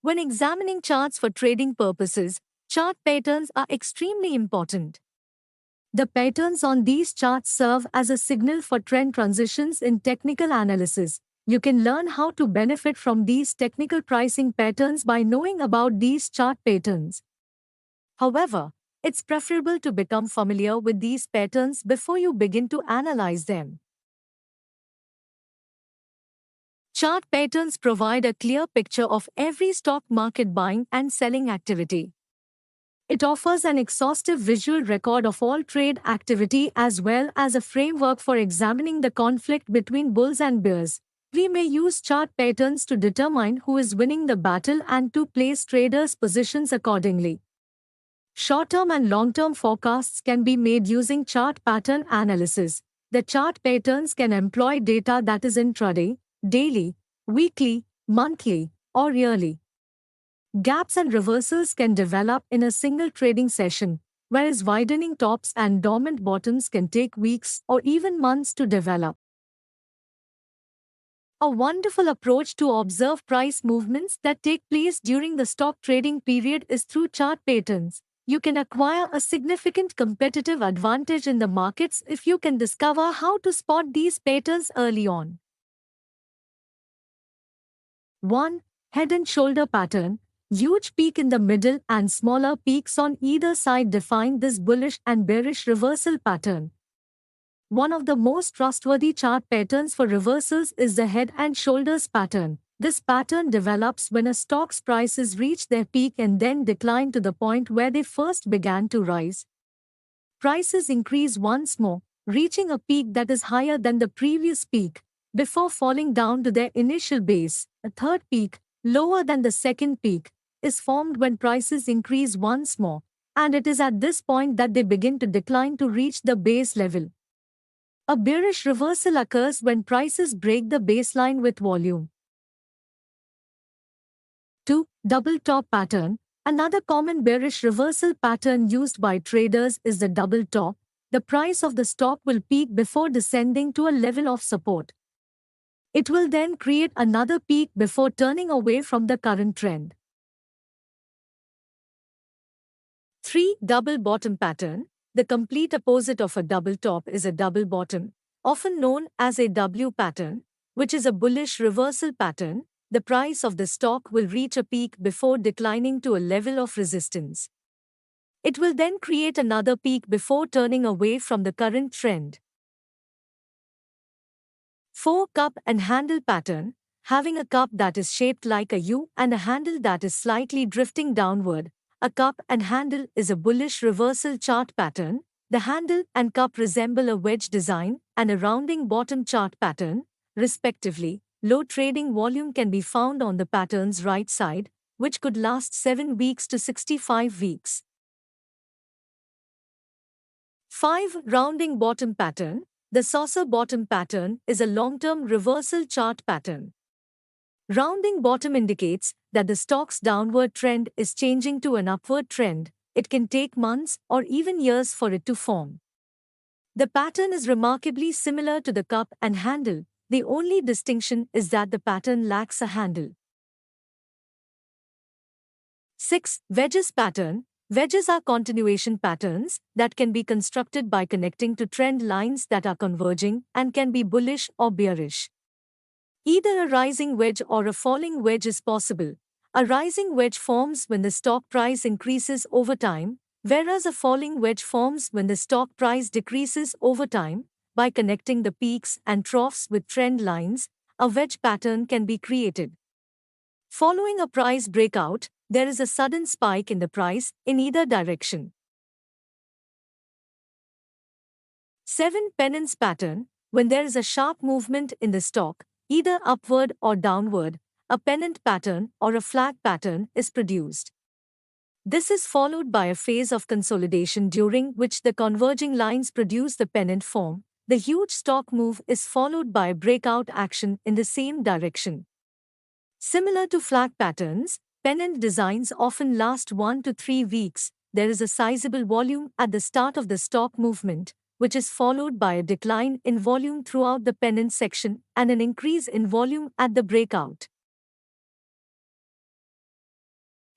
When examining charts for trading purposes, chart patterns are extremely important. The patterns on these charts serve as a signal for trend transitions in technical analysis. You can learn how to benefit from these technical pricing patterns by knowing about these chart patterns. However, it's preferable to become familiar with these patterns before you begin to analyze them. Chart patterns provide a clear picture of every stock market buying and selling activity. It offers an exhaustive visual record of all trade activity as well as a framework for examining the conflict between bulls and bears. We may use chart patterns to determine who is winning the battle and to place traders' positions accordingly. Short-term and long-term forecasts can be made using chart pattern analysis. The chart patterns can employ data that is intraday, daily, weekly, monthly, or yearly. Gaps and reversals can develop in a single trading session, whereas widening tops and dormant bottoms can take weeks or even months to develop. A wonderful approach to observe price movements that take place during the stock trading period is through chart patterns. You can acquire a significant competitive advantage in the markets if you can discover how to spot these patterns early on. 1. Head and shoulder pattern. Huge peak in the middle and smaller peaks on either side define this bullish and bearish reversal pattern. One of the most trustworthy chart patterns for reversals is the head and shoulders pattern. This pattern develops when a stock's prices reach their peak and then decline to the point where they first began to rise. Prices increase once more, reaching a peak that is higher than the previous peak, before falling down to their initial base. A third peak, lower than the second peak, is formed when prices increase once more, and it is at this point that they begin to decline to reach the base level. A bearish reversal occurs when prices break the baseline with volume. 2. Double top pattern. Another common bearish reversal pattern used by traders is the double top. The price of the stock will peak before descending to a level of support. It will then create another peak before turning away from the current trend. 3. Double bottom pattern. The complete opposite of a double top is a double bottom, often known as a W pattern, which is a bullish reversal pattern. The price of the stock will reach a peak before declining to a level of resistance. It will then create another peak before turning away from the current trend. 4. Cup and handle pattern. Having a cup that is shaped like a U and a handle that is slightly drifting downward. A cup and handle is a bullish reversal chart pattern. The handle and cup resemble a wedge design and a rounding bottom chart pattern, respectively. Low trading volume can be found on the pattern's right side, which could last 7 weeks to 65 weeks. 5. Rounding bottom pattern. The saucer bottom pattern is a long-term reversal chart pattern. Rounding bottom indicates that the stock's downward trend is changing to an upward trend. It can take months or even years for it to form. The pattern is remarkably similar to the cup and handle. The only distinction is that the pattern lacks a handle. 6. Wedges pattern. Wedges are continuation patterns that can be constructed by connecting to trend lines that are converging and can be bullish or bearish. Either a rising wedge or a falling wedge is possible. A rising wedge forms when the stock price increases over time, whereas a falling wedge forms when the stock price decreases over time. By connecting the peaks and troughs with trend lines, a wedge pattern can be created. Following a price breakout, there is a sudden spike in the price in either direction. 7. Pennants pattern. When there is a sharp movement in the stock, either upward or downward, a pennant pattern or a flag pattern is produced. This is followed by a phase of consolidation during which the converging lines produce the pennant form. The huge stock move is followed by breakout action in the same direction. Similar to flag patterns, pennant designs often last 1 to 3 weeks, there is a sizable volume at the start of the stock movement, which is followed by a decline in volume throughout the pennant section and an increase in volume at the breakout.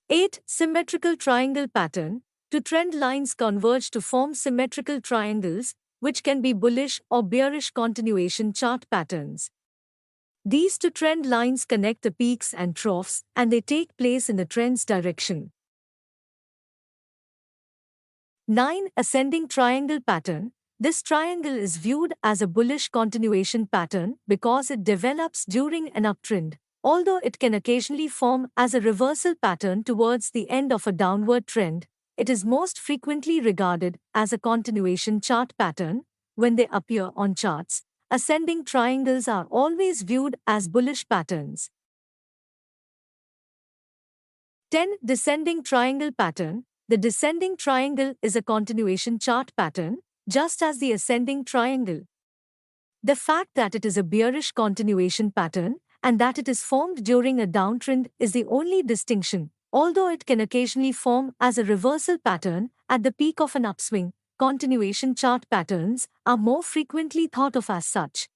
8. Symmetrical triangle pattern. Two trend lines converge to form symmetrical triangles, which can be bullish or bearish continuation chart patterns. These two trend lines connect the peaks and troughs, and they take place in the trend's direction. 9. Ascending triangle pattern. This triangle is viewed as a bullish continuation pattern because it develops during an uptrend, although it can occasionally form as a reversal pattern towards the end of a downward trend. It is most frequently regarded as a continuation chart pattern. When they appear on charts, ascending triangles are always viewed as bullish patterns. 10. Descending triangle pattern. The descending triangle is a continuation chart pattern, just as the ascending triangle. The fact that it is a bearish continuation pattern and that it is formed during a downtrend is the only distinction. Although it can occasionally form as a reversal pattern at the peak of an upswing, continuation chart patterns are more frequently thought of as such.